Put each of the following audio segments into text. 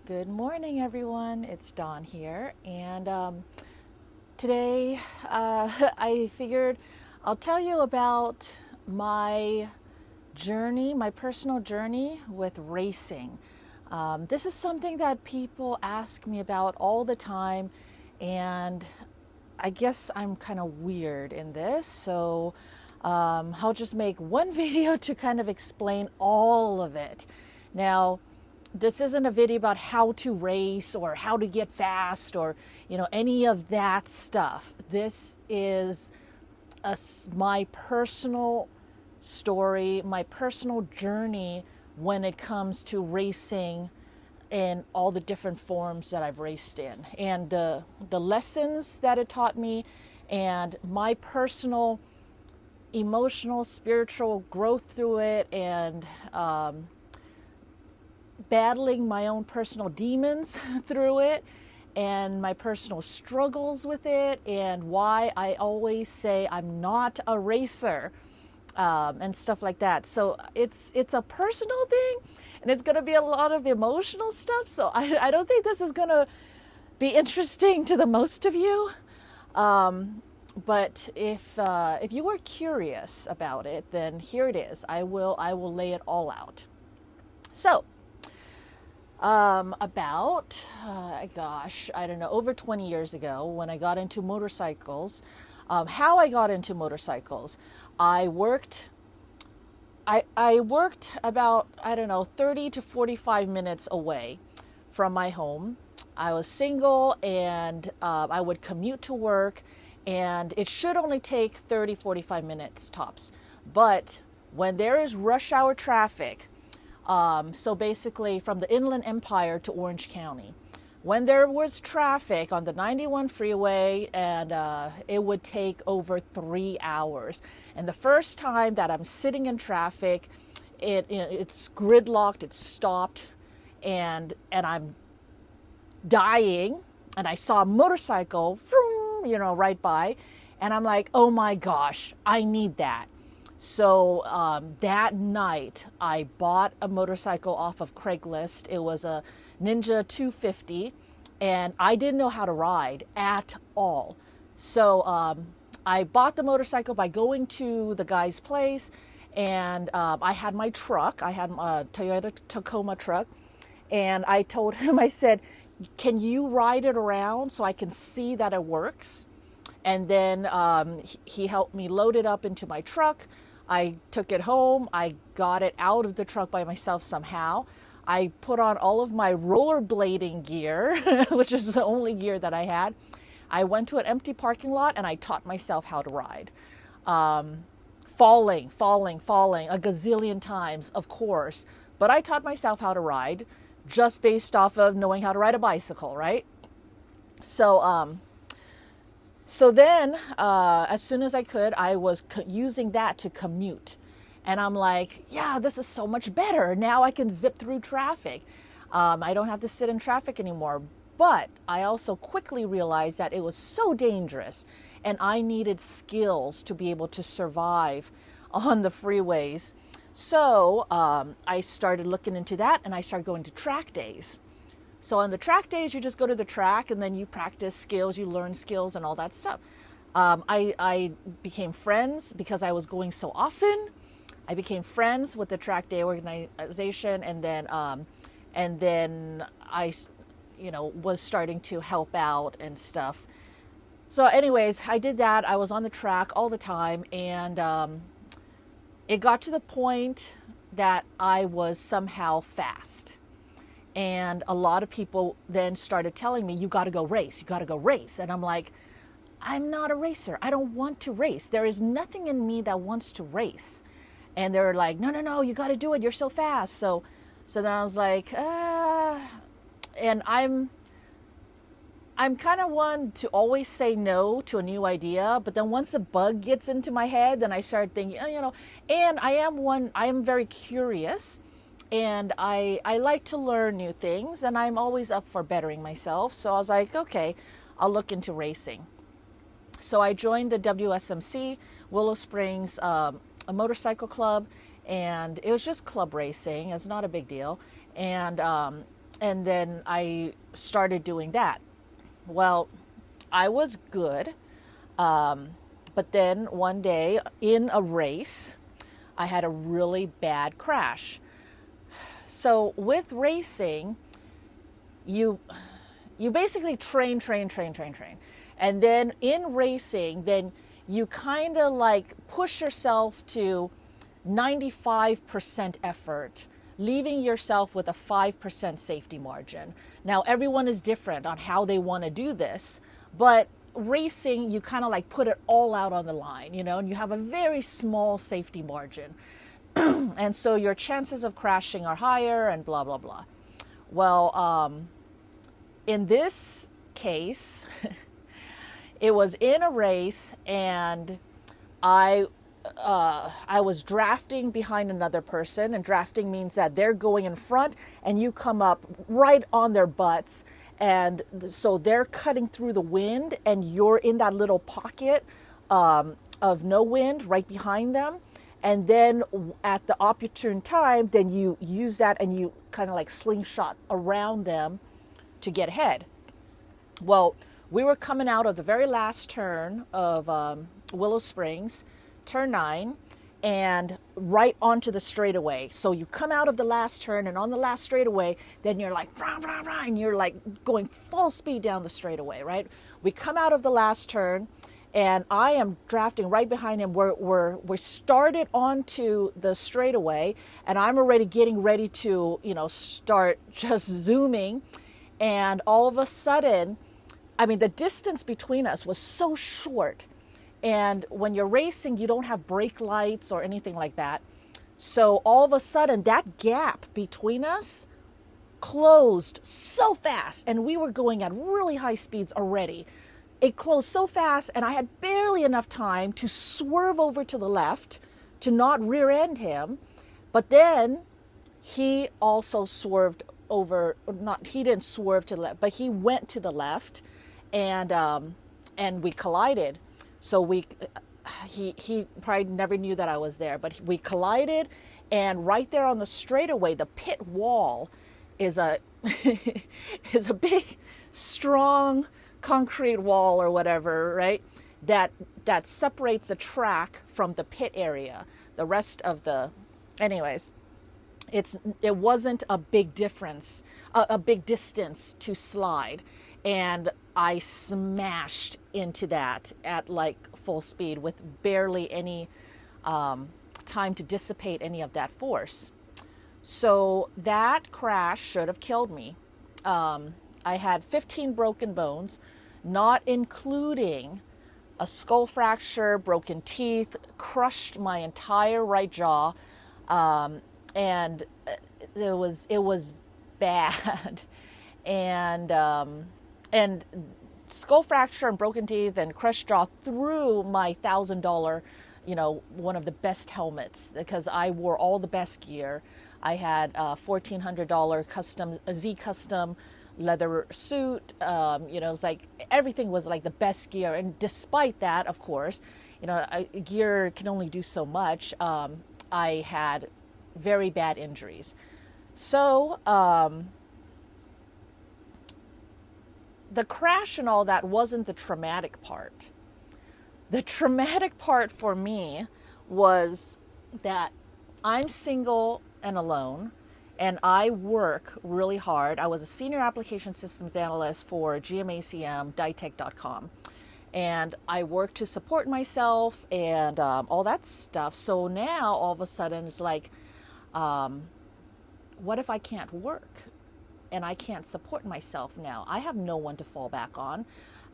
Good morning, everyone. It's Dawn here, and today I figured I'll tell you about my journey, my personal journey with racing. This is something that people ask me about all the time, and I guess I'm kind of weird in this, so I'll just make one video to kind of explain all of it. Now, this isn't a video about how to race or how to get fast or any of that stuff. This is my personal story, my personal journey when it comes to racing in all the different forms that I've raced in, and the lessons that it taught me, and my personal emotional, spiritual growth through it, and battling my own personal demons through it, and my personal struggles with it, and why I always say I'm not a racer, and stuff like that. So it's a personal thing, and it's going to be a lot of emotional stuff. So I don't think this is going to be interesting to the most of you. But if you were curious about it, then here it is. I will lay it all out. So, I don't know, over 20 years ago, when I got into motorcycles, how I got into motorcycles, I worked about, 30 to 45 minutes away from my home. I was single, and I would commute to work, and it should only take 30, 45 minutes tops. But when there is rush hour traffic, so basically from the Inland Empire to Orange County, when there was traffic on the 91 freeway, and it would take over 3 hours. And the first time that I'm sitting in traffic, it's gridlocked, it's stopped, and I'm dying, and I saw a motorcycle, right by, and I'm like, oh my gosh, I need that. So that night, I bought a motorcycle off of Craigslist. It was a Ninja 250, and I didn't know how to ride at all. So I bought the motorcycle by going to the guy's place, and I had my truck. I had a Toyota Tacoma truck, and I told him, I said, can you ride it around so I can see that it works? And then he helped me load it up into my truck. I took it home. I got it out of the truck by myself somehow. I put on all of my rollerblading gear, which is the only gear that I had. I went to an empty parking lot, and I taught myself how to ride. Falling a gazillion times, of course. But I taught myself how to ride just based off of knowing how to ride a bicycle, right? So then, as soon as I could, I was using that to commute. And I'm like, yeah, this is so much better. Now I can zip through traffic. I don't have to sit in traffic anymore. But I also quickly realized that it was so dangerous, and I needed skills to be able to survive on the freeways. So I started looking into that, and I started going to track days. So on the track days, you just go to the track, and then you practice skills, you learn skills and all that stuff. I became friends because I was going so often. I became friends with the track day organization, and then I, was starting to help out and stuff. So anyways, I did that. I was on the track all the time, and it got to the point that I was somehow fast. And a lot of people then started telling me, you got to go race. And I'm like, I'm not a racer. I don't want to race. There is nothing in me that wants to race. And they're like, no, you got to do it. You're so fast. So then I was like, and I'm kind of one to always say no to a new idea. But then once the bug gets into my head, then I start thinking, and I am very curious. And I like to learn new things, and I'm always up for bettering myself. So I was like, okay, I'll look into racing. So I joined the WSMC, Willow Springs, a motorcycle club, and it was just club racing. It's not a big deal. And And then I started doing that. Well, I was good. But then one day in a race, I had a really bad crash. So with racing, you you basically train. And then in racing, then you kind of like push yourself to 95% effort, leaving yourself with a 5% safety margin. Now, everyone is different on how they want to do this, but racing, you kind of like put it all out on the line, and you have a very small safety margin. And so your chances of crashing are higher and blah, blah, blah. Well, in this case, it was in a race, and I was drafting behind another person, and drafting means that they're going in front and you come up right on their butts, and so they're cutting through the wind and you're in that little pocket of no wind right behind them. And then at the opportune time, then you use that and you kind of like slingshot around them to get ahead. Well, we were coming out of the very last turn of Willow Springs, turn 9, and right onto the straightaway. So you come out of the last turn, and on the last straightaway, then you're like, rah, rah, rah, and you're like going full speed down the straightaway, right? We come out of the last turn, and I am drafting right behind him. We're started onto the straightaway, and I'm already getting ready to, start just zooming. And all of a sudden, I mean, the distance between us was so short. And when you're racing, you don't have brake lights or anything like that. So all of a sudden, that gap between us closed so fast. And we were going at really high speeds already. It closed so fast, and I had barely enough time to swerve over to the left to not rear end him. But then he also swerved over, he didn't swerve to the left, but he went to the left, and we collided. So he probably never knew that I was there, but we collided, and right there on the straightaway, the pit wall is a is a big, strong concrete wall or whatever, right? That separates the track from the pit area. The rest of the, anyways, it wasn't a big difference, a big distance to slide, and I smashed into that at like full speed with barely any time to dissipate any of that force. So that crash should have killed me. I had 15 broken bones, not including a skull fracture, broken teeth, crushed my entire right jaw, and it was bad. And skull fracture and broken teeth and crushed jaw through my $1,000, one of the best helmets, because I wore all the best gear. I had a $1,400 Z custom leather suit. It was like everything was like the best gear. And despite that, of course, gear can only do so much. I had very bad injuries. So the crash and all that wasn't the traumatic part. The traumatic part for me was that I'm single and alone, and I work really hard. I was a senior application systems analyst for GMACM, Ditech.com. And I work to support myself and all that stuff. So now all of a sudden it's like, what if I can't work? And I can't support myself now. I have no one to fall back on.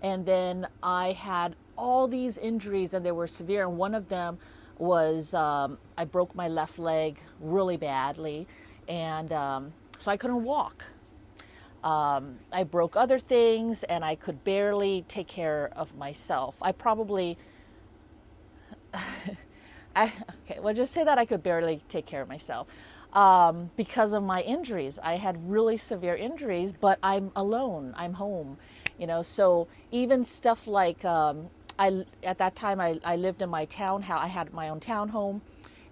And then I had all these injuries, and they were severe. And one of them was I broke my left leg really badly, and so I couldn't walk. I broke other things, and I could barely take care of myself. I probably, just say that I could barely take care of myself. Because of my injuries. I had really severe injuries, but I'm alone. I'm home, so even stuff like, at that time I lived in my townhouse. I had my own townhome,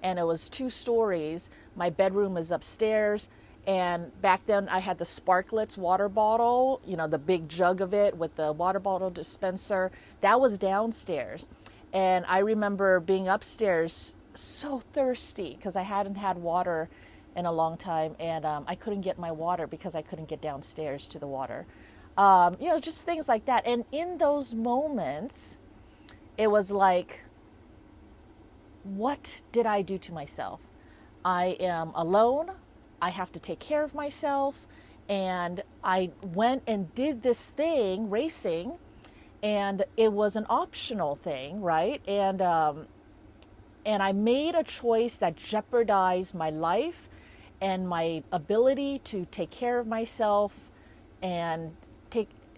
and it was 2 stories. My bedroom is upstairs, And back then I had the Sparklets water bottle, the big jug of it with the water bottle dispenser. That was downstairs. And I remember being upstairs so thirsty because I hadn't had water in a long time, and I couldn't get my water because I couldn't get downstairs to the water. Just things like that. And in those moments, it was like, what did I do to myself? I am alone. I have to take care of myself. And I went and did this thing, racing, and it was an optional thing, right? And I made a choice that jeopardized my life and my ability to take care of myself and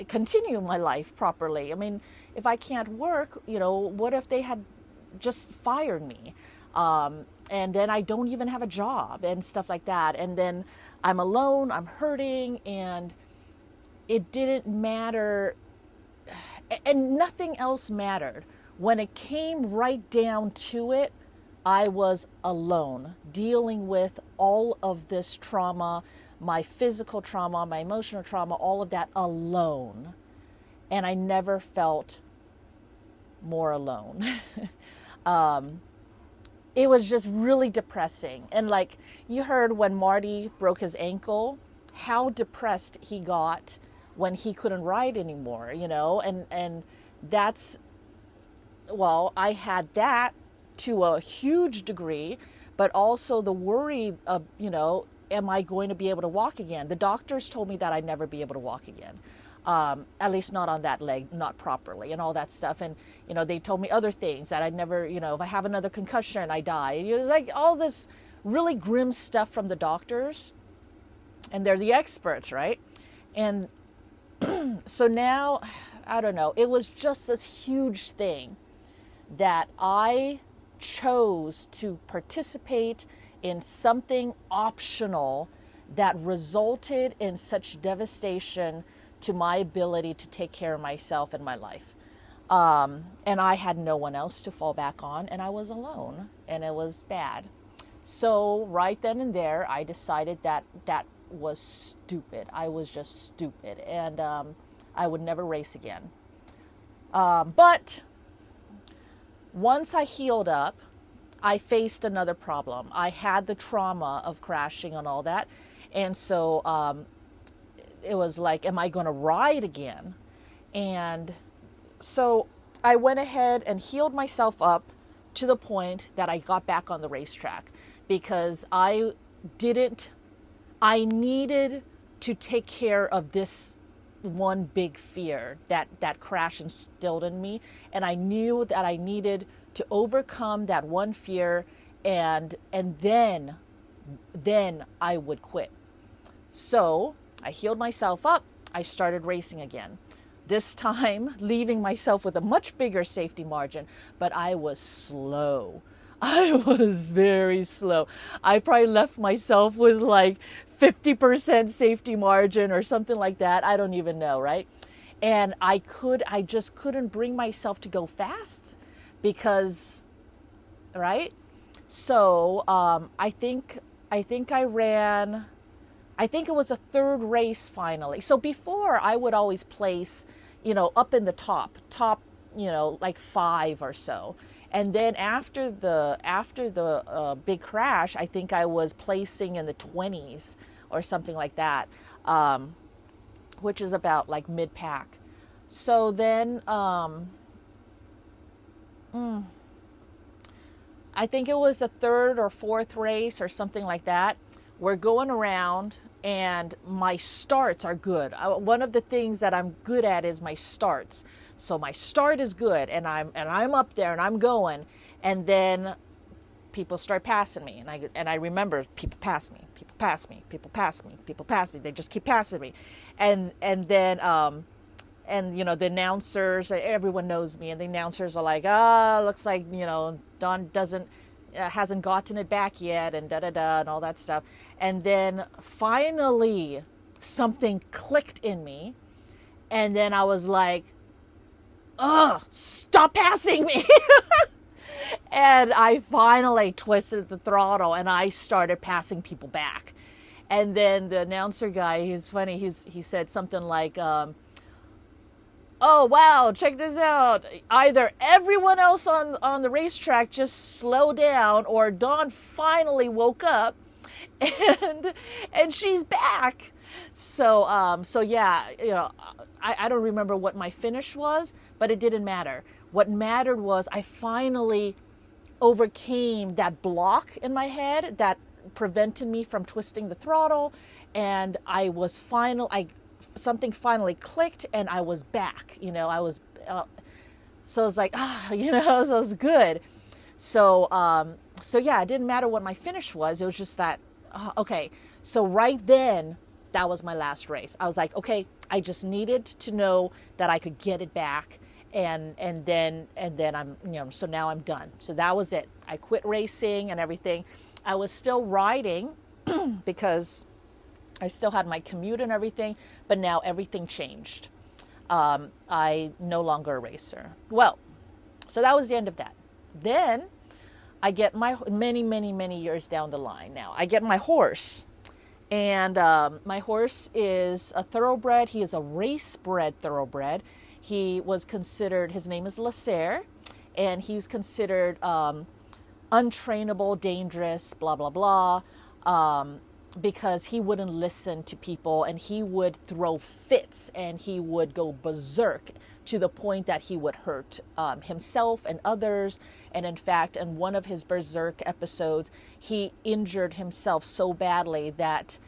continue my life properly. I mean, if I can't work, what if they had just fired me? And then I don't even have a job and stuff like that. And then I'm alone, I'm hurting, and it didn't matter. And nothing else mattered. When it came right down to it, I was alone, dealing with all of this trauma, my physical trauma, my emotional trauma, all of that alone. And I never felt more alone. It was just really depressing. And like you heard when Marty broke his ankle, how depressed he got when he couldn't ride anymore, and that's, well, I had that to a huge degree, but also the worry of, am I going to be able to walk again? The doctors told me that I'd never be able to walk again. At least not on that leg, not properly, and all that stuff. And, they told me other things that I'd never, if I have another concussion, I die. It was like all this really grim stuff from the doctors, and they're the experts, right? And so now, I don't know, it was just this huge thing that I chose to participate in something optional that resulted in such devastation to my ability to take care of myself and my life. And I had no one else to fall back on, and I was alone, and it was bad. So right then and there, I decided that was stupid. I was just stupid, and I would never race again. But once I healed up, I faced another problem. I had the trauma of crashing and all that, and so it was like, am I going to ride again? And so I went ahead and healed myself up to the point that I got back on the racetrack, because I needed to take care of this one big fear that crash instilled in me. And I knew that I needed to overcome that one fear, and then I would quit. So I healed myself up. I started racing again. This time, leaving myself with a much bigger safety margin, but I was slow. I was very slow. I probably left myself with like 50% safety margin or something like that. I don't even know, right? And I just couldn't bring myself to go fast because, right? So I think I ran, I think it was a third race finally. So before, I would always place, up in the top, like 5 or so. And then after the big crash, I think I was placing in the 20s or something like that, which is about like mid-pack. So then I think it was the third or fourth race or something like that. We're going around, and my starts are good. One of the things that I'm good at is my starts. So my start is good, and I'm up there, and I'm going, and then people start passing me, and I remember people pass me. They just keep passing me, and then the announcers, everyone knows me, and the announcers are like, looks like Don hasn't gotten it back yet, and and all that stuff. And then finally something clicked in me, and then I was like, stop passing me. And I finally twisted the throttle, and I started passing people back. And then the announcer guy, he's funny. He said something like, "Oh wow, check this out! Either everyone else on the racetrack just slowed down, or Dawn finally woke up, and she's back." So yeah, I don't remember what my finish was, but it didn't matter. What mattered was I finally overcame that block in my head that prevented me from twisting the throttle, and something finally clicked, and I was back. I was so I was like, so it was good. So yeah, it didn't matter what my finish was. It was just that okay. So right then, that was my last race. I was like, okay, I just needed to know that I could get it back, and then I'm so now I'm done. So that was it. I quit racing and everything. I was still riding because I still had my commute and everything, but now everything changed. I no longer a racer. Well, so that was the end of that. Then I get many years down the line now, I get my horse. And my horse is a thoroughbred. He is a race-bred thoroughbred. He was considered, his name is Lasser, and he's considered untrainable, dangerous, blah, blah, blah, because he wouldn't listen to people, and he would throw fits, and he would go berserk to the point that he would hurt himself and others. And in fact, in one of his berserk episodes, he injured himself so badly that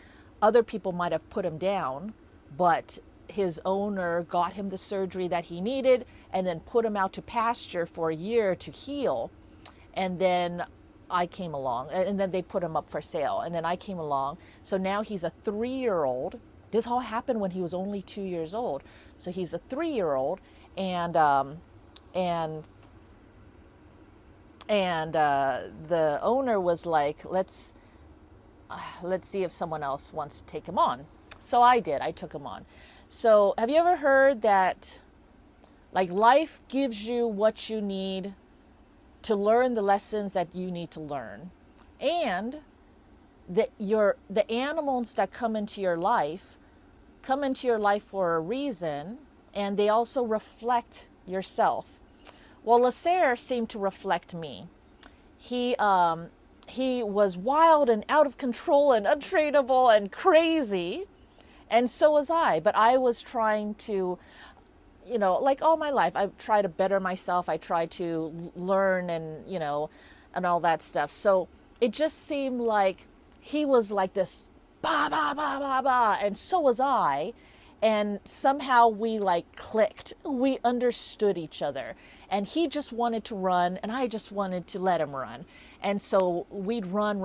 other people might have put him down, but his owner got him the surgery that he needed and then put him out to pasture for a year to heal. And then I came along, and then they put him up for sale, and then I came along. So now he's a 3-year-old. This all happened when he was only 2 years old. So he's a 3-year-old, and the owner was like, let's see if someone else wants to take him on. So I did. I took him on. So have you ever heard that, like, life gives you what you need to learn the lessons that you need to learn, and the animals that come into your life for a reason, and they also reflect yourself. Well, Lasser seemed to reflect me. He was wild and out of control and untrainable and crazy, and so was I. But I was trying to, like all my life, I try to better myself. I try to learn and all that stuff. So it just seemed like he was like this, bah, bah, bah, bah, bah, and so was I. And somehow we like clicked. We understood each other. And he just wanted to run, and I just wanted to let him run. And so we'd run.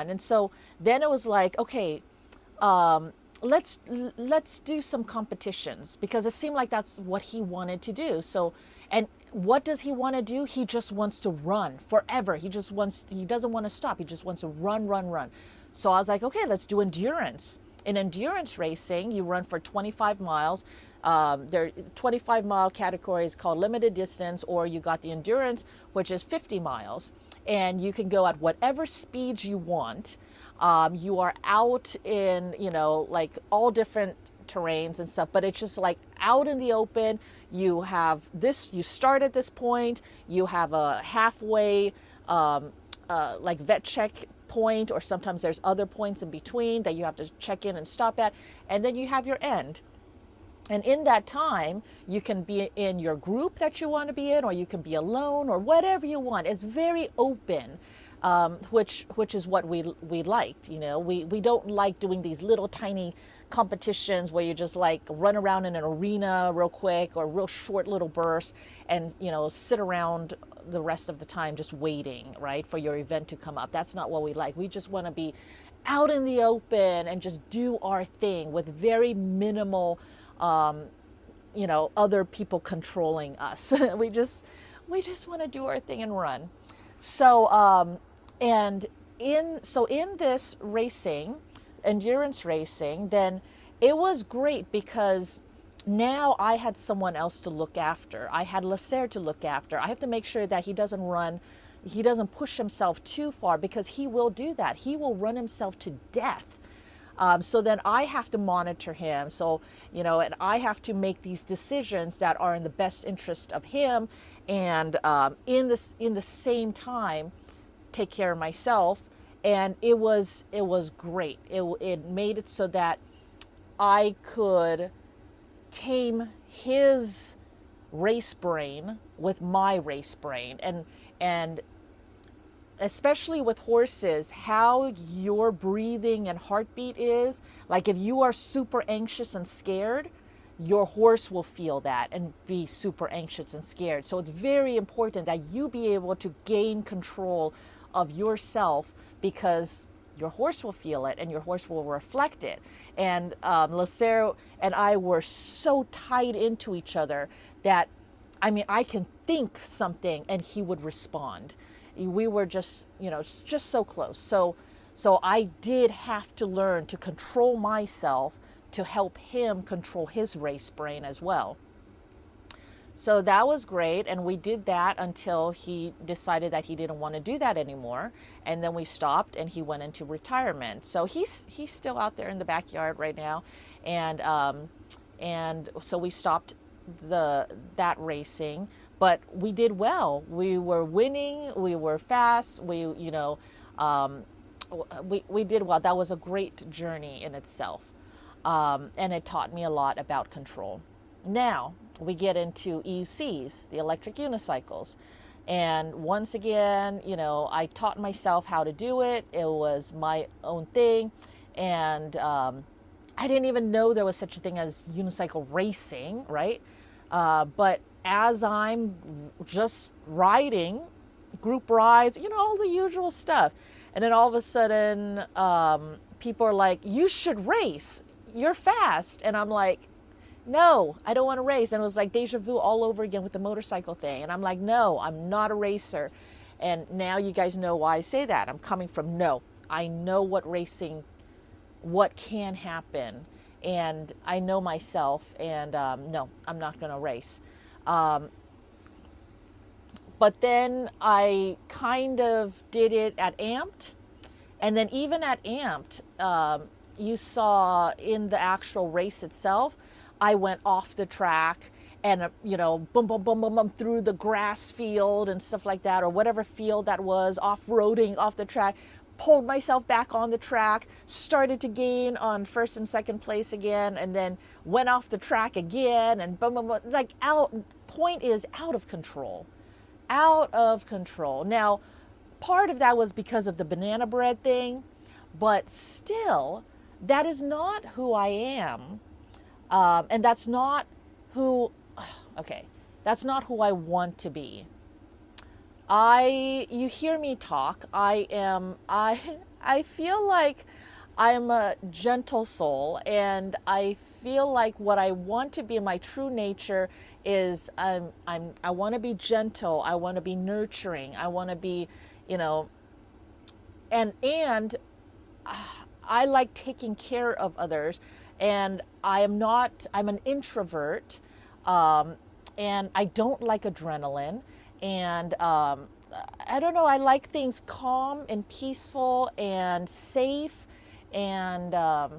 And so then it was like, okay, let's do some competitions, because it seemed like that's what he wanted to do. So, and what does he want to do? He just wants to run forever. He doesn't want to stop. He just wants to run. So I was like, okay, let's do endurance. In endurance racing, you run for 25 miles. There 25-mile categories called limited distance, or you got the endurance, which is 50 miles. And you can go at whatever speed you want. You are out in, like all different terrains and stuff, but it's just like out in the open. You have this, you start at this point, you have a halfway, like vet check point, or sometimes there's other points in between that you have to check in and stop at, and then you have your end. And in that time, you can be in your group that you want to be in, or you can be alone, or whatever you want. It's very open, which is what we liked. We don't like doing these little tiny competitions where you just like run around in an arena real quick, or real short little bursts, and sit around the rest of the time just waiting, right, for your event to come up. That's not what we like. We just want to be out in the open and just do our thing with very minimal other people controlling us. we just want to do our thing and run. So in this racing, endurance racing, then it was great because now I had someone else to look after. I had Lasser to look after. I have to make sure that he doesn't push himself too far, because he will do that. He will run himself to death. So then I have to monitor him. So, and I have to make these decisions that are in the best interest of him, and in the same time, take care of myself. And it was great. It made it so that I could tame his race brain with my race brain, and especially with horses, how your breathing and heartbeat is. Like if you are super anxious and scared, your horse will feel that and be super anxious and scared. So it's very important that you be able to gain control of yourself, because your horse will feel it and your horse will reflect it. And Lucero and I were so tied into each other that, I can think something and he would respond. We were just so close. So I did have to learn to control myself to help him control his race brain as well. So that was great, and we did that until he decided that he didn't want to do that anymore, and then we stopped, and he went into retirement. So he's still out there in the backyard right now, and so we stopped that racing, but we did well. We were winning, we were fast, we did well. That was a great journey in itself, and it taught me a lot about control. Now we get into EUCs, the electric unicycles. And once again, I taught myself how to do it. It was my own thing. And I didn't even know there was such a thing as unicycle racing, right? But as I'm just riding, group rides, all the usual stuff. And then all of a sudden, people are like, you should race. You're fast. And I'm like, no, I don't want to race. And it was like deja vu all over again with the motorcycle thing. And I'm like, no, I'm not a racer. And now you guys know why I say that. I'm coming from no. I know what can happen. And I know myself. And no, I'm not going to race. But then I kind of did it at Amped. And then even at Amped, you saw in the actual race itself, I went off the track and, boom, boom, boom, boom, boom, through the grass field and stuff like that, or whatever field that was, off-roading off the track, pulled myself back on the track, started to gain on first and second place again, and then went off the track again, and boom, boom, boom, like point is out of control. Out of control. Now, part of that was because of the banana bread thing, but still, that is not who I am. And that's not that's not who I want to be. You hear me talk. I feel like I'm a gentle soul, and I feel like what I want to be in my true nature is I want to be gentle. I want to be nurturing. I want to be, and I like taking care of others. And I'm an introvert, and I don't like adrenaline. And I don't know, I like things calm and peaceful and safe. And I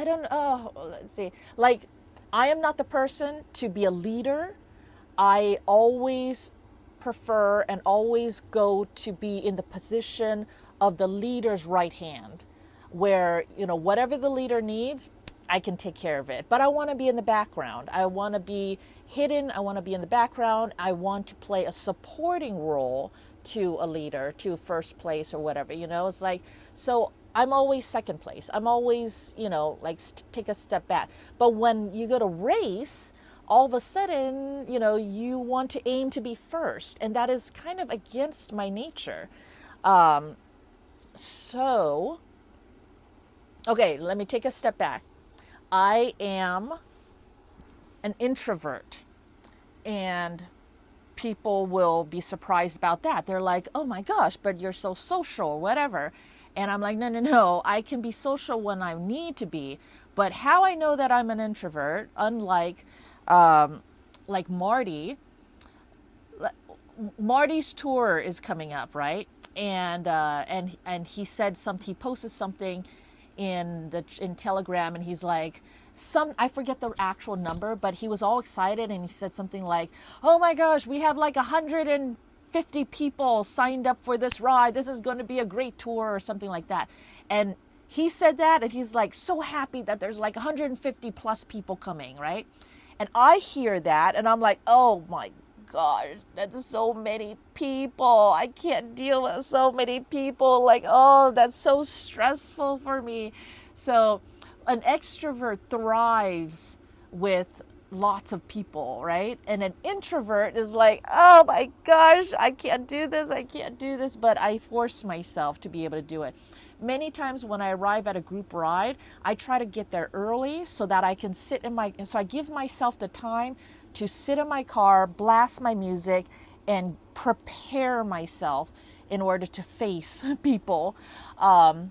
don't know, let's see. Like, I am not the person to be a leader. I always prefer and always go to be in the position of the leader's right hand, where, whatever the leader needs, I can take care of it. But I want to be in the background. I want to be hidden. I want to be in the background. I want to play a supporting role to a leader, to first place or whatever, it's like, so I'm always second place. I'm always, take a step back. But when you go to race, all of a sudden, you want to aim to be first. And that is kind of against my nature. Okay, let me take a step back. I am an introvert, and people will be surprised about that. They're like, oh my gosh, but you're so social or whatever. And I'm like, no, I can be social when I need to be. But how I know that I'm an introvert, unlike like Marty's tour is coming up, right? And he said he posted something in Telegram, and he's like, I forget the actual number, but he was all excited and he said something like, "Oh my gosh, we have like 150 people signed up for this ride. This is going to be a great tour," or something like that. And he said that, and he's like so happy that there's like 150 plus people coming, right? And I hear that, and I'm like, oh my gosh, that's so many people. I can't deal with so many people. Like, oh, that's so stressful for me. So an extrovert thrives with lots of people, right? And an introvert is like, oh my gosh, I can't do this. But I force myself to be able to do it. Many times when I arrive at a group ride, I try to get there early so that I can so I give myself the time to sit in my car, blast my music, and prepare myself in order to face people. And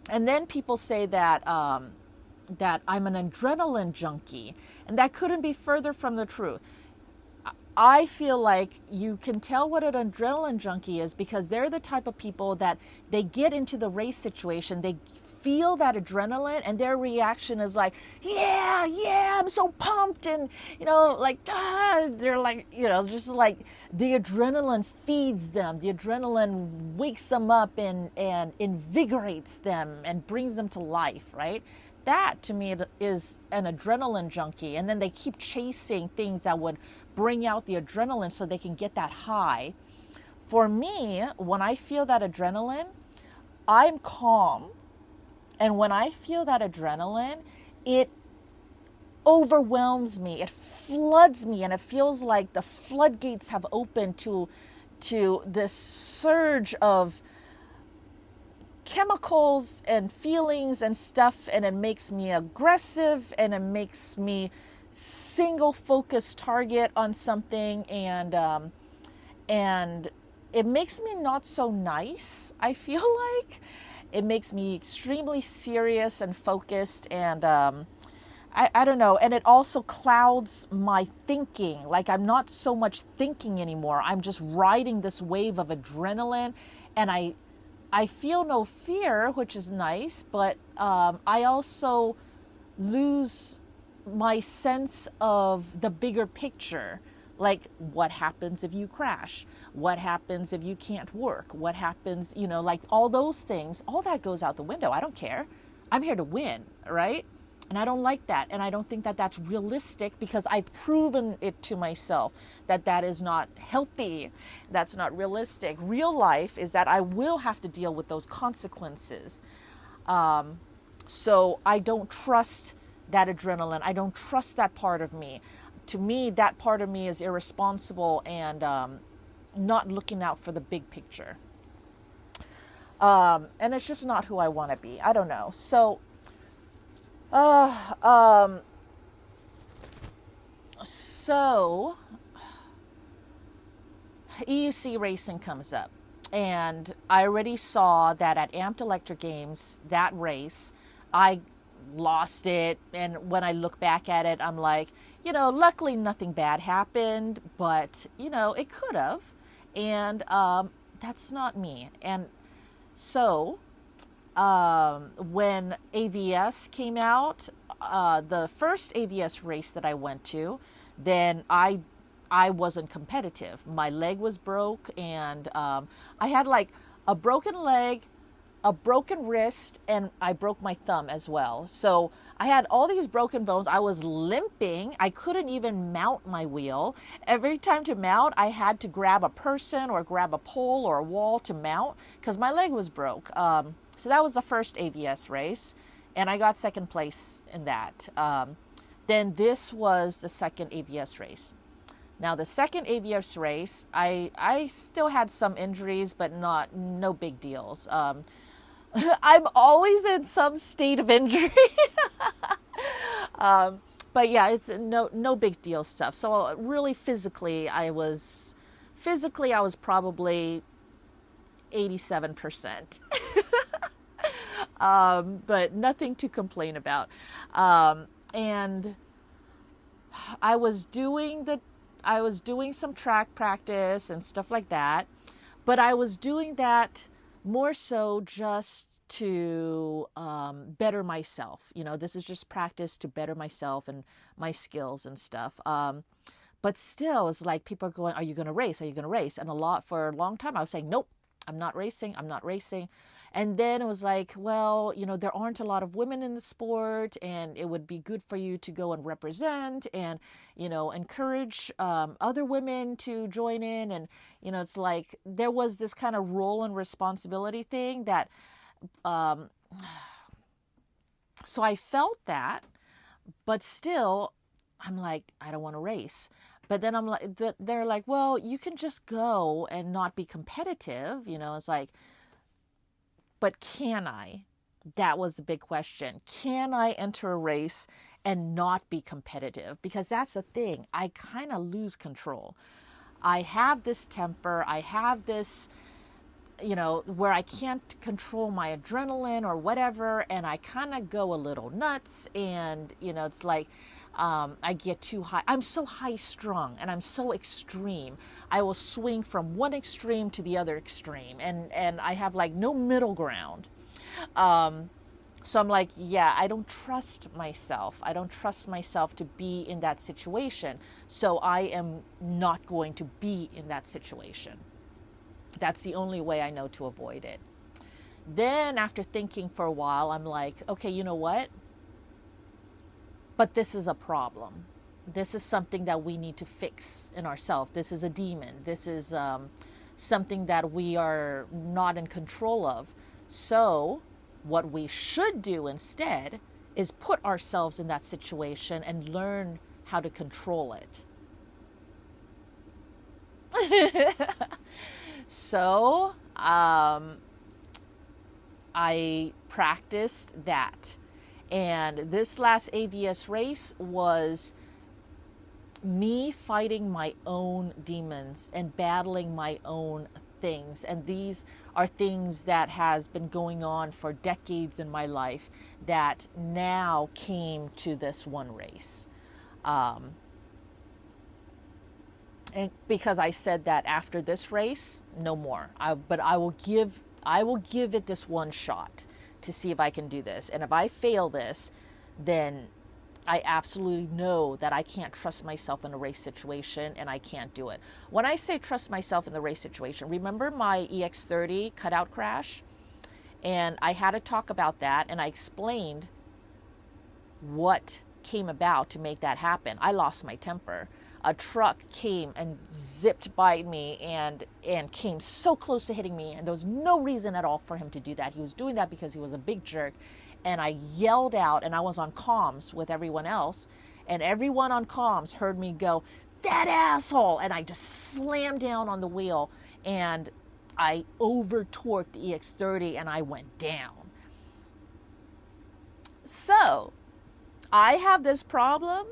then people say that that I'm an adrenaline junkie, and that couldn't be further from the truth. I feel like you can tell what an adrenaline junkie is because they're the type of people that they get into the race situation, they feel that adrenaline, and their reaction is like, yeah, I'm so pumped, and they're like, just like the adrenaline feeds them, the adrenaline wakes them up and invigorates them and brings them to life, right? That to me is an adrenaline junkie, and then they keep chasing things that would bring out the adrenaline so they can get that high. For me, when I feel that adrenaline, I'm calm. And when I feel that adrenaline, it overwhelms me, it floods me, and it feels like the floodgates have opened to this surge of chemicals and feelings and stuff, and it makes me aggressive, and it makes me single focus target on something, and it makes me not so nice. I feel like it makes me extremely serious and focused, and I don't know, and it also clouds my thinking. Like, I'm not so much thinking anymore. I'm just riding this wave of adrenaline, and I feel no fear, which is nice, but I also lose my sense of the bigger picture. Like, what happens if you crash? What happens if you can't work? What happens, like all those things, all that goes out the window. I don't care. I'm here to win, right? And I don't like that. And I don't think that that's realistic because I've proven it to myself that that is not healthy. That's not realistic. Real life is that I will have to deal with those consequences. So I don't trust that adrenaline. I don't trust that part of me. To me, that part of me is irresponsible and not looking out for the big picture. And it's just not who I want to be. I don't know. So, EUC racing comes up. And I already saw that at Amped Electric Games, that race, I lost it. And when I look back at it, I'm like, luckily nothing bad happened, but, it could have. And that's not me. And so when AVS came out, the first AVS race that I went to, then I wasn't competitive. My leg was broke, and I had like a broken leg, a broken wrist, and I broke my thumb as well. So I had all these broken bones. I was limping. I couldn't even mount my wheel. Every time to mount, I had to grab a person or grab a pole or a wall to mount because my leg was broke. So that was the first AVS race, and I got second place in that. Then this was the second AVS race. Now the second AVS race, I still had some injuries, but no big deals. I'm always in some state of injury. But yeah, it's no big deal stuff. So really physically I was probably 87%. But nothing to complain about. And I was doing some track practice and stuff like that, but I was doing that more so just to better myself. This is just practice to better myself and my skills and stuff. But still, it's like people are going, are you going to race? Are you going to race? And for a long time, I was saying, nope, I'm not racing. I'm not racing. And then it was like, well, there aren't a lot of women in the sport, and it would be good for you to go and represent and, encourage other women to join in. And, it's like there was this kind of role and responsibility thing that, so I felt that, but still, I'm like, I don't want to race. But then they're like, well, you can just go and not be competitive. It's like, but can I? That was the big question. Can I enter a race and not be competitive? Because that's the thing. I kind of lose control. I have this temper. I have this, where I can't control my adrenaline or whatever. And I kind of go a little nuts. And, it's like, I get too high. I'm so high strung and I'm so extreme. I will swing from one extreme to the other extreme, and I have like no middle ground. So I'm like, yeah, I don't trust myself. I don't trust myself to be in that situation. So I am not going to be in that situation. That's the only way I know to avoid it. Then after thinking for a while, I'm like, okay, you know what? But this is a problem. This is something that we need to fix in ourselves. This is a demon. This is something that we are not in control of. So what we should do instead is put ourselves in that situation and learn how to control it. So I practiced that. And this last AVS race was me fighting my own demons and battling my own things. And these are things that has been going on for decades in my life that now came to this one race. And because I said that after this race, no more. But I will give it this one shot to see if I can do this. And if I fail this, then I absolutely know that I can't trust myself in a race situation and I can't do it. When I say trust myself in the race situation, remember my EX30 cutout crash? And I had to talk about that, and I explained what came about to make that happen. I lost my temper. A truck came and zipped by me and came so close to hitting me, and there was no reason at all for him to do that. He was doing that because he was a big jerk, and I yelled out, and I was on comms with everyone else, and everyone on comms heard me go, "That asshole!" And I just slammed down on the wheel, and I over-torqued the EX30, and I went down. So I have this problem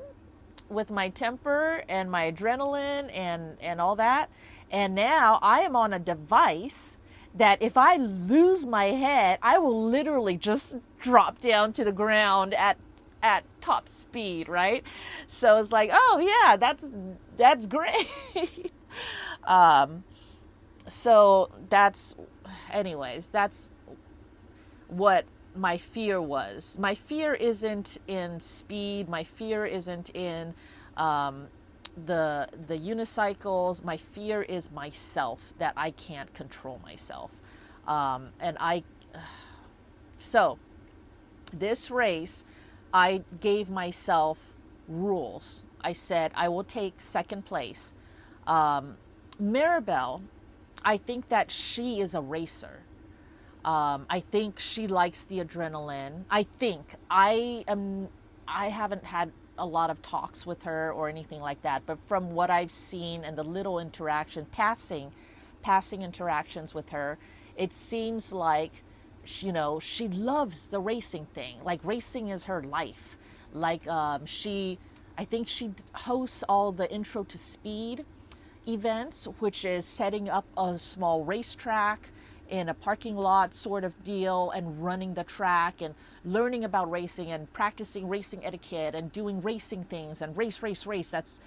with my temper and my adrenaline and all that. And now I am on a device that if I lose my head, I will literally just drop down to the ground at top speed, right? So it's like, oh yeah, that's great. So that's what my fear was. My fear isn't in speed. My fear isn't in the unicycles. My fear is myself, that I can't control myself. So this race, I gave myself rules. I said I will take second place. Maribel, I think that she is a racer. I think she likes the adrenaline. I haven't had a lot of talks with her or anything like that, but from what I've seen and the little passing interactions with her, it seems like, she loves the racing thing. Like, racing is her life. Like, I think she hosts all the Intro to Speed events, which is setting up a small racetrack in a parking lot sort of deal and running the track and learning about racing and practicing racing etiquette and doing racing things and race. That's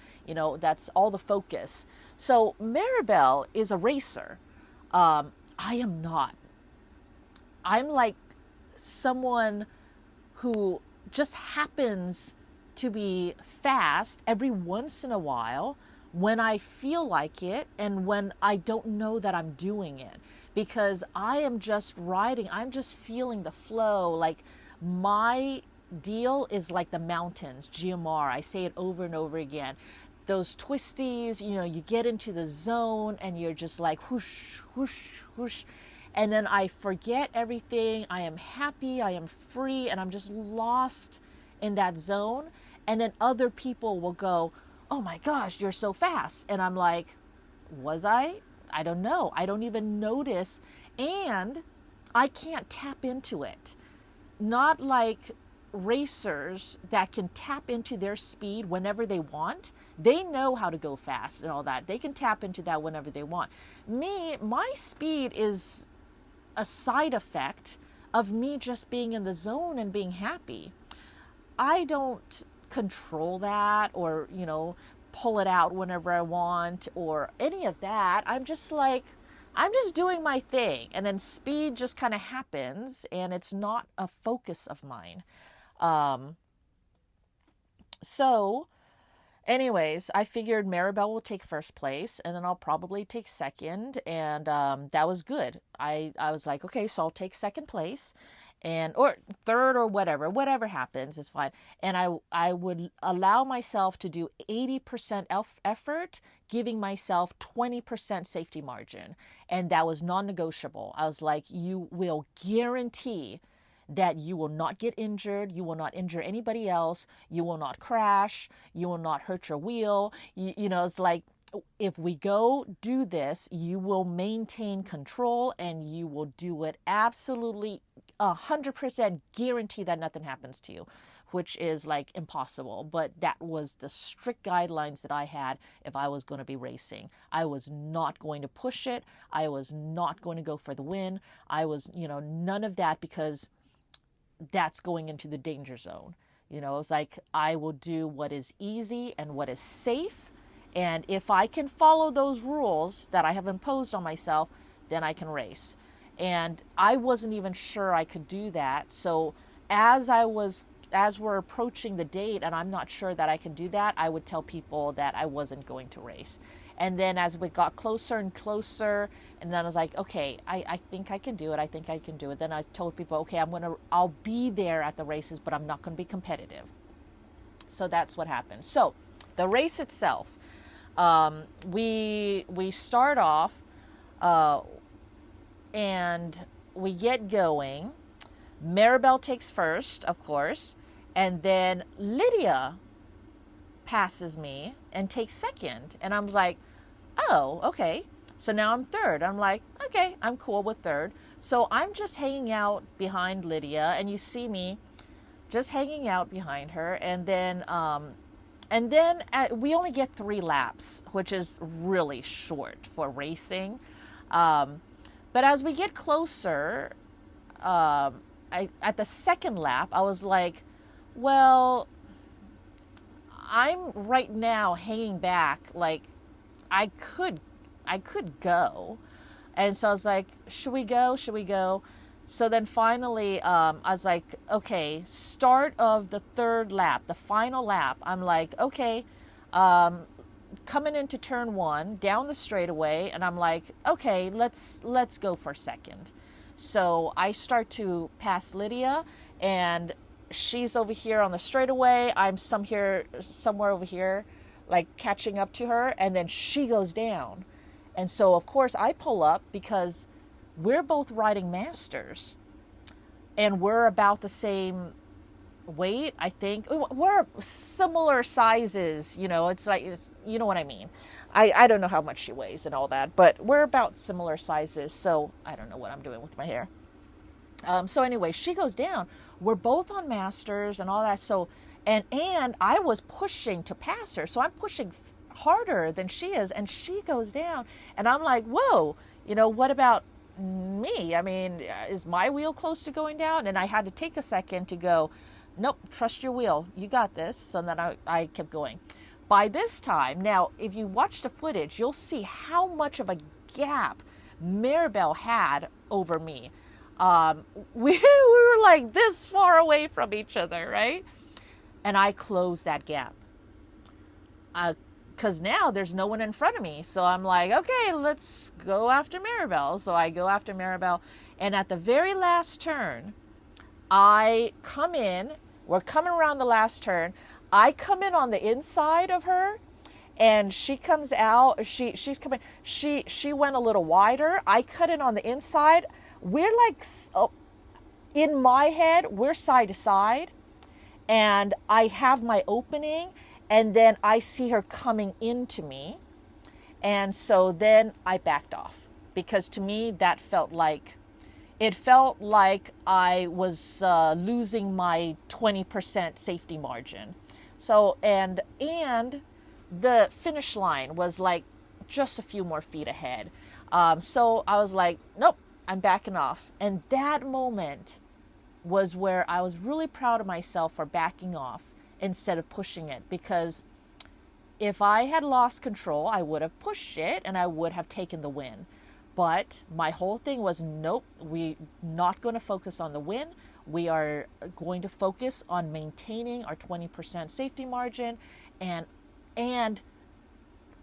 all the focus. So Maribel is a racer. I am not. I'm like someone who just happens to be fast every once in a while when I feel like it and when I don't know that I'm doing it, because I am just riding, I'm just feeling the flow. Like, my deal is like the mountains, GMR. I say it over and over again. Those twisties, you get into the zone and you're just like whoosh, whoosh, whoosh. And then I forget everything. I am happy, I am free, and I'm just lost in that zone. And then other people will go, oh my gosh, you're so fast. And I'm like, was I? I don't know. I don't even notice. And I can't tap into it. Not like racers that can tap into their speed whenever they want. They know how to go fast and all that. They can tap into that whenever they want. Me, my speed is a side effect of me just being in the zone and being happy. I don't control that or, pull it out whenever I want or any of that. I'm just doing my thing. And then speed just kind of happens and it's not a focus of mine. So anyways, I figured Maribel will take first place and then I'll probably take second. And that was good. I was like, okay, so I'll take second place or third or whatever happens is fine. And I would allow myself to do 80% effort, giving myself 20% safety margin. And that was non-negotiable. I was like, you will guarantee that you will not get injured, you will not injure anybody else, you will not crash, you will not hurt your wheel. It's like, if we go do this, you will maintain control and you will do it absolutely 100% guarantee that nothing happens to you, which is like impossible. But that was the strict guidelines that I had if I was going to be racing. I was not going to push it. I was not going to go for the win. I was, none of that, because that's going into the danger zone. It was like, I will do what is easy and what is safe. And if I can follow those rules that I have imposed on myself, then I can race. And I wasn't even sure I could do that. So as we're approaching the date and I'm not sure that I can do that, I would tell people that I wasn't going to race. And then as we got closer and closer, and then I was like, okay, I think I can do it. I think I can do it. Then I told people, okay, I'll be there at the races, but I'm not going to be competitive. So that's what happened. So the race itself, we start off, and we get going. Maribel takes first, of course, and then Lydia passes me and takes second. And I'm like, oh, okay. So now I'm third. I'm like, okay, I'm cool with third. So I'm just hanging out behind Lydia, and you see me just hanging out behind her. And then we only get 3 laps, which is really short for racing. But as we get closer, at the second lap, I was like, well, I'm right now hanging back. Like, I could go. And so I was like, should we go? So then finally, I was like, okay, start of the third lap, the final lap. I'm like, okay, coming into turn 1 down the straightaway, and I'm like, okay, let's go for second. So I start to pass Lydia, and she's over here on the straightaway. I'm somewhere over here, like catching up to her, and then she goes down. And so of course I pull up because we're both riding masters, and we're about the same weight, I think. We're similar sizes, it's like, you know what I mean. I don't know how much she weighs and all that, but we're about similar sizes. So I don't know what I'm doing with my hair. So anyway, she goes down. We're both on masters and all that. So, and I was pushing to pass her. So I'm pushing harder than she is, and she goes down, and I'm like, whoa, what about me? I mean, is my wheel close to going down? And I had to take a second to go, nope, trust your wheel. You got this. So then I kept going. By this time, now, if you watch the footage, you'll see how much of a gap Maribel had over me. Um, we were like this far away from each other, right? And I closed that gap. Because now there's no one in front of me. So I'm like, okay, let's go after Maribel. So I go after Maribel. And at the very last turn, I come in. We're coming around the last turn. I come in on the inside of her, and she comes out. She's coming. She went a little wider. I cut in on the inside. We're like, oh, in my head, we're side to side, and I have my opening, and then I see her coming into me, and so then I backed off, because to me that felt like, it felt like I was losing my 20% safety margin. So and the finish line was like just a few more feet ahead. So I was like, nope, I'm backing off. And that moment was where I was really proud of myself for backing off instead of pushing it, because if I had lost control, I would have pushed it and I would have taken the win. But my whole thing was, nope, we're not going to focus on the win. We are going to focus on maintaining our 20% safety margin and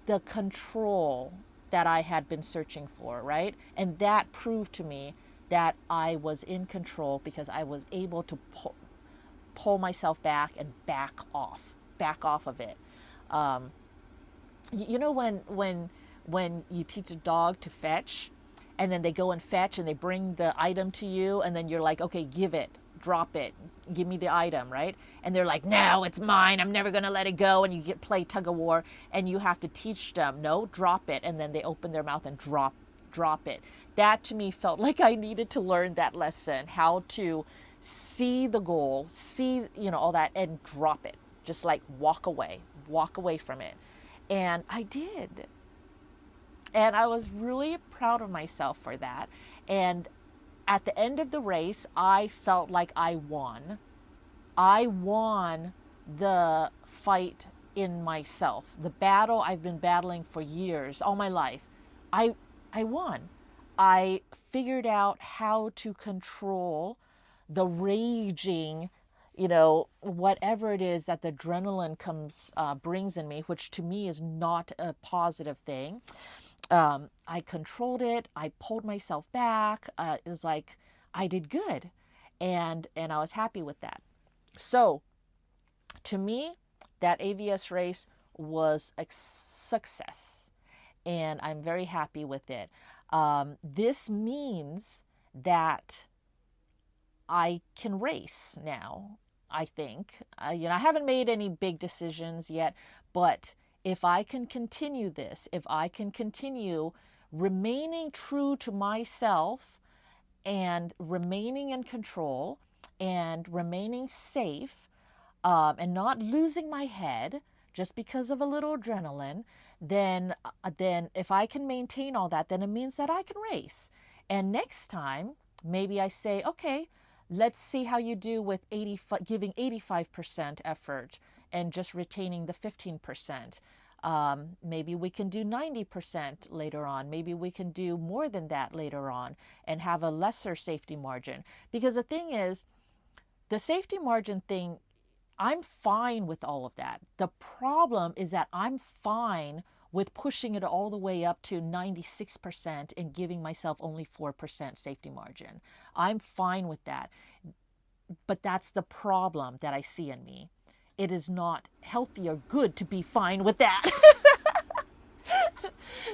the control that I had been searching for, right? And that proved to me that I was in control, because I was able to pull myself back and back off of it. You know, when you teach a dog to fetch, and then they go and fetch and they bring the item to you, and then you're like, okay, give it, drop it, give me the item, right? And they're like, no, it's mine, I'm never gonna let it go. And you play tug of war, and you have to teach them, no, drop it. And then they open their mouth and drop it. That to me felt like I needed to learn that lesson, how to see the goal, see, all that, and drop it. Just like walk away from it. And I did. And I was really proud of myself for that. And at the end of the race, I felt like I won. I won the fight in myself. The battle I've been battling for years, all my life. I won. I figured out how to control the raging, whatever it is that the adrenaline brings in me, which to me is not a positive thing. I controlled it. I pulled myself back. It was like I did good, and I was happy with that. So, to me, that AVS race was a success, and I'm very happy with it. This means that I can race now, I think. I haven't made any big decisions yet, but if I can continue this, if I can continue remaining true to myself and remaining in control and remaining safe, and not losing my head just because of a little adrenaline, then if I can maintain all that, then it means that I can race. And next time, maybe I say, okay, let's see how you do with giving 85% effort and just retaining the 15%. Maybe we can do 90% later on. Maybe we can do more than that later on and have a lesser safety margin. Because the thing is, the safety margin thing, I'm fine with all of that. The problem is that I'm fine with pushing it all the way up to 96% and giving myself only 4% safety margin. I'm fine with that. But that's the problem that I see in me. It is not healthy or good to be fine with that.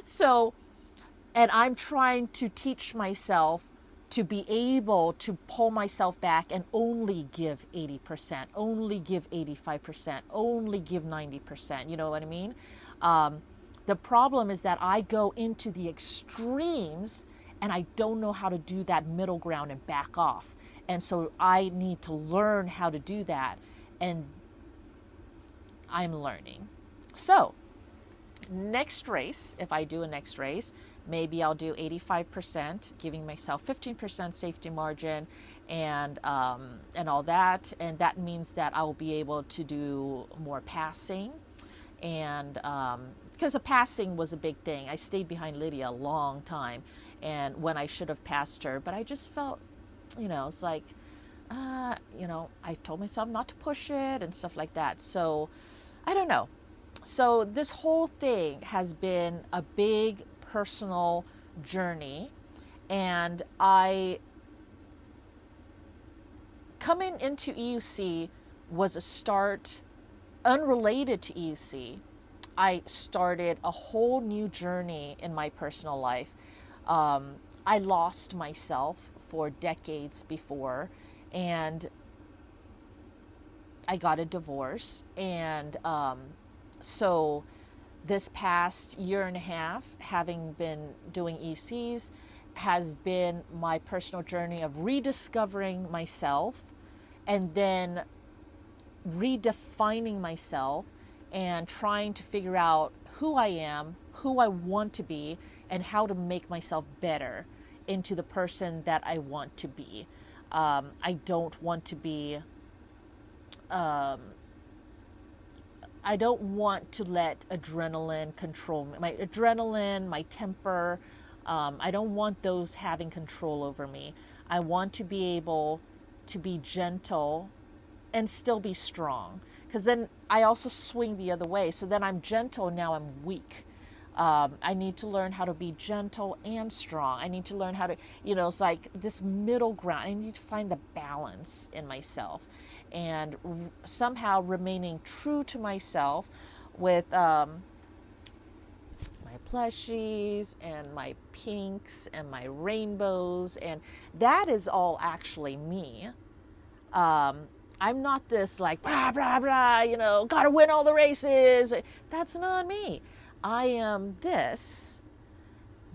So, and I'm trying to teach myself to be able to pull myself back and only give 80%, only give 85%, only give 90%. You know what I mean? The problem is that I go into the extremes and I don't know how to do that middle ground and back off. And so I need to learn how to do that. And I'm learning. So next race, if I do a next race, maybe I'll do 85%, giving myself 15% safety margin and all that. And that means that I'll be able to do more passing. And because the passing was a big thing. I stayed behind Lydia a long time, and when I should have passed her, but I just felt It's like, I told myself not to push it and stuff like that. So I don't know. So this whole thing has been a big personal journey. And coming into EUC was a start unrelated to EUC. I started a whole new journey in my personal life. I lost myself for decades before, and I got a divorce. And so this past year and a half, having been doing ECs, has been my personal journey of rediscovering myself and then redefining myself and trying to figure out who I am, who I want to be, and how to make myself better into the person that I want to be. I don't want to be, I don't want to let adrenaline control me. My adrenaline, my temper, I don't want those having control over me. I want to be able to be gentle and still be strong. Because then I also swing the other way. So then I'm gentle, now I'm weak. I need to learn how to be gentle and strong. I need to learn how to, it's like this middle ground. I need to find the balance in myself and somehow remaining true to myself with my plushies and my pinks and my rainbows. And that is all actually me. I'm not this like, blah, blah, blah, gotta win all the races. That's not me. I am this,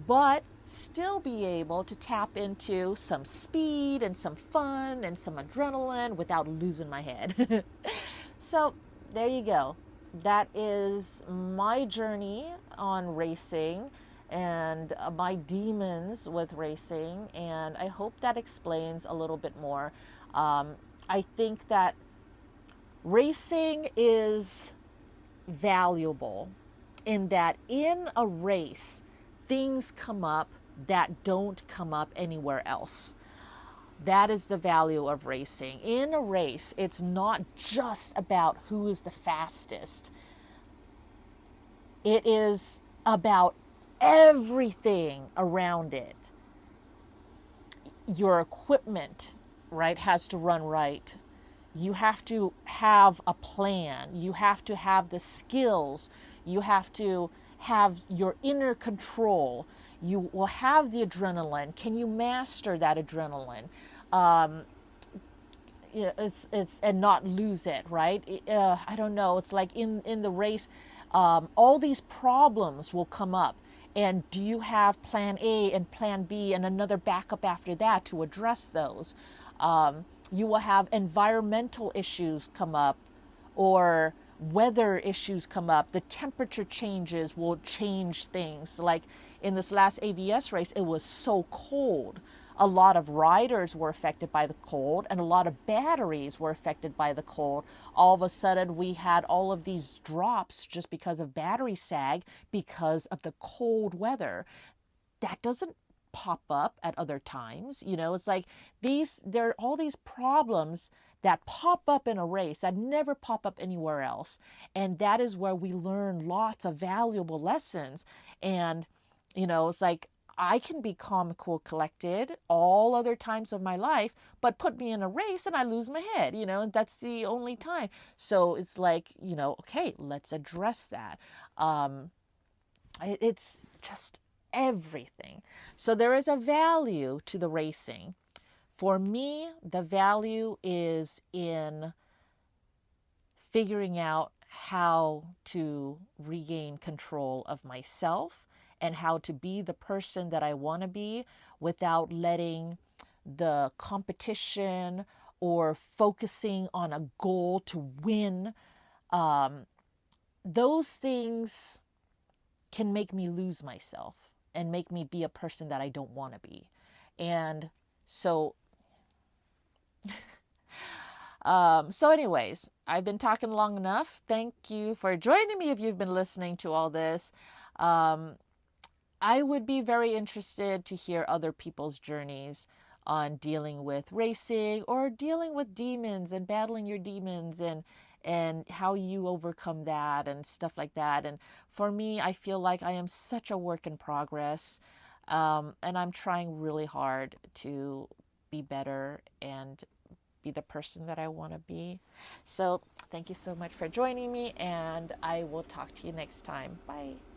but still be able to tap into some speed and some fun and some adrenaline without losing my head. So there you go. That is my journey on racing and my demons with racing. And I hope that explains a little bit more. I think that racing is valuable in that in a race, things come up that don't come up anywhere else. That is the value of racing. In a race, it's not just about who is the fastest. It is about everything around it. Your equipment, right, has to run right. You have to have a plan. You have to have the skills. You have to have your inner control. You will have the adrenaline. Can you master that adrenaline? It's and not lose it, right? I don't know. It's like in the race, all these problems will come up. And do you have plan A and plan B and another backup after that to address those? You will have environmental issues come up or weather issues come up. The temperature changes will change things. Like in this last AVS race, it was so cold. A lot of riders were affected by the cold and a lot of batteries were affected by the cold. All of a sudden, we had all of these drops just because of battery sag because of the cold weather. That doesn't pop up at other times. It's like there are all these problems that pop up in a race that never pop up anywhere else. And that is where we learn lots of valuable lessons. And, it's like I can be calm, cool, collected all other times of my life, but put me in a race and I lose my head, and that's the only time. So it's like, okay, let's address that. It's just everything. So there is a value to the racing. For me, the value is in figuring out how to regain control of myself and how to be the person that I want to be without letting the competition or focusing on a goal to win. Those things can make me lose myself and make me be a person that I don't want to be. And so anyways, I've been talking long enough. Thank you for joining me if you've been listening to all this. I would be very interested to hear other people's journeys on dealing with racing or dealing with demons and battling your demons and how you overcome that and stuff like that. And for me, I feel like I am such a work in progress. And I'm trying really hard to be better and be the person that I want to be. So, thank you so much for joining me, and I will talk to you next time. Bye.